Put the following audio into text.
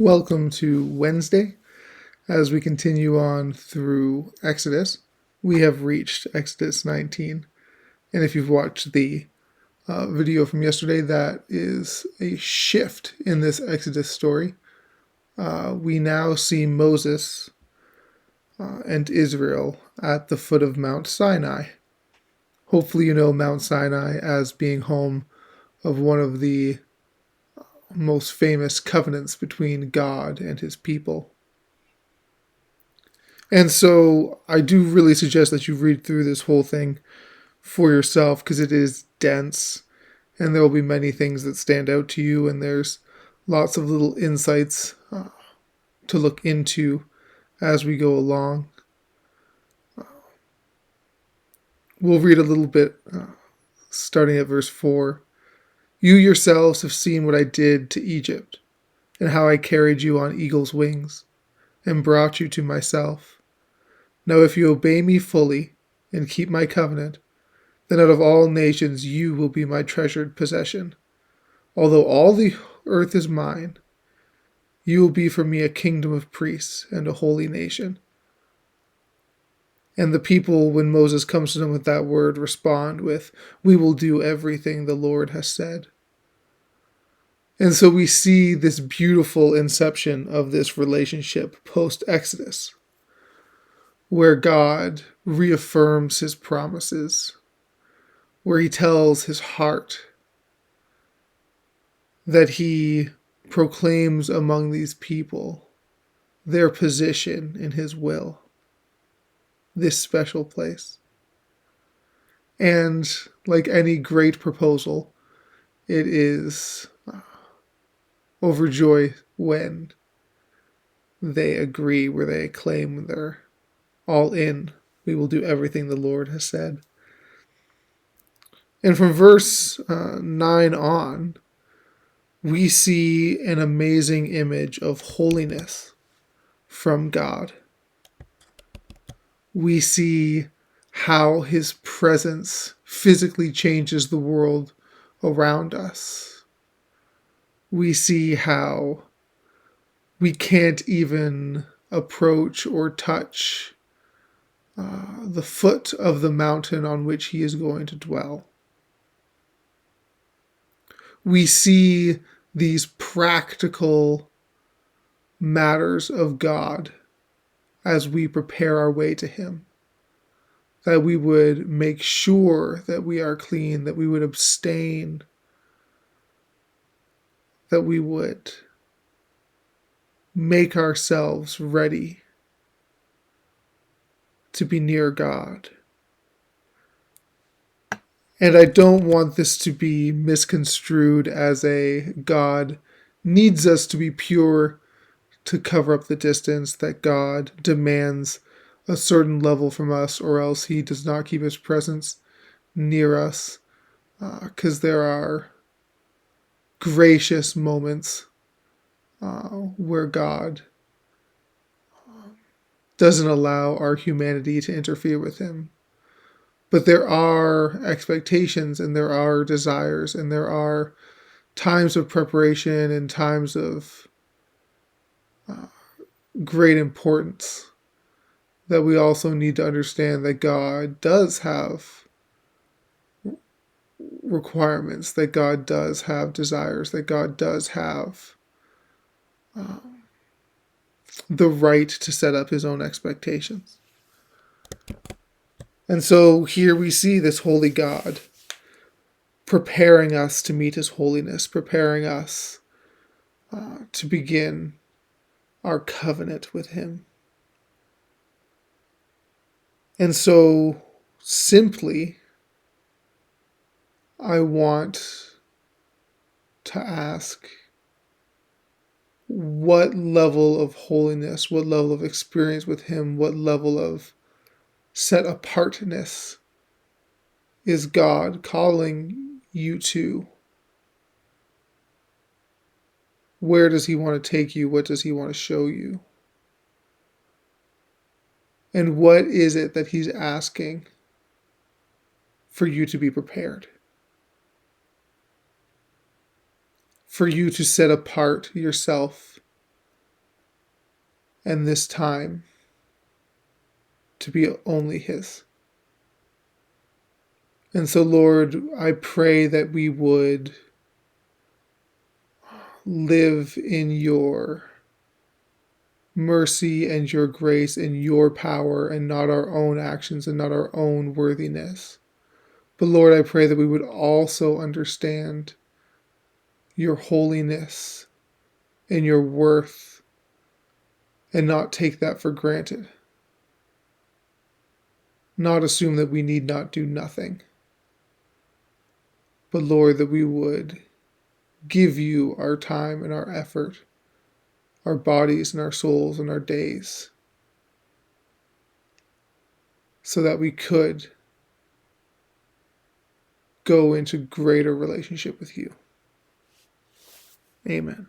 Welcome to Wednesday as we continue on through Exodus. We have reached Exodus 19. And if you've watched the video from yesterday, that is a shift in this Exodus story. We now see Moses and Israel at the foot of Mount Sinai. Hopefully, you know Mount Sinai as being home of one of the most famous covenants between God and his people. And so I do really suggest that you read through this whole thing for yourself because it is dense and there will be many things that stand out to you, and there's lots of little insights to look into as we go along. We'll read a little bit starting at verse 4. You yourselves have seen what I did to Egypt and how I carried you on eagle's wings and brought you to myself. Now if you obey me fully and keep my covenant, then out of all nations you will be my treasured possession. Although all the earth is mine, you will be for me a kingdom of priests and a holy nation. And the people, when Moses comes to them with that word, respond with, we will do everything the Lord has said. And so we see this beautiful inception of this relationship post-Exodus, where God reaffirms his promises, where he tells his heart that he proclaims among these people their position in his will, this special place. And like any great proposal, it is overjoyed when they agree, where they claim they're all in. We will do everything the Lord has said. And from verse 9 on, we see an amazing image of holiness from God. We see how his presence physically changes the world around us. We see how we can't even approach or touch the foot of the mountain on which he is going to dwell. We see these practical matters of God as we prepare our way to him, that we would make sure that we are clean, that we would abstain, that we would make ourselves ready to be near God. And I don't want this to be misconstrued as a God needs us to be pure to cover up the distance, that God demands a certain level from us or else he does not keep his presence near us, because there are gracious moments where God doesn't allow our humanity to interfere with him. But there are expectations and there are desires and there are times of preparation and times of great importance that we also need to understand that God does have requirements, that God does have desires, that God does have the right to set up his own expectations. And so here we see this holy God preparing us to meet his holiness, preparing us to begin our covenant with him. And so simply, I want to ask, what level of holiness, what level of experience with him, what level of set apartness is God calling you to? Where does he want to take you? What does he want to show you? And what is it that he's asking for you to be prepared? For you to set apart yourself and this time to be only His. And so, Lord, I pray that we would live in your mercy and your grace and your power and not our own actions and not our own worthiness. But Lord, I pray that we would also understand your holiness and your worth and not take that for granted. Not assume that we need not do nothing. But Lord, that we would give you our time and our effort, our bodies and our souls and our days, so that we could go into greater relationship with you. Amen.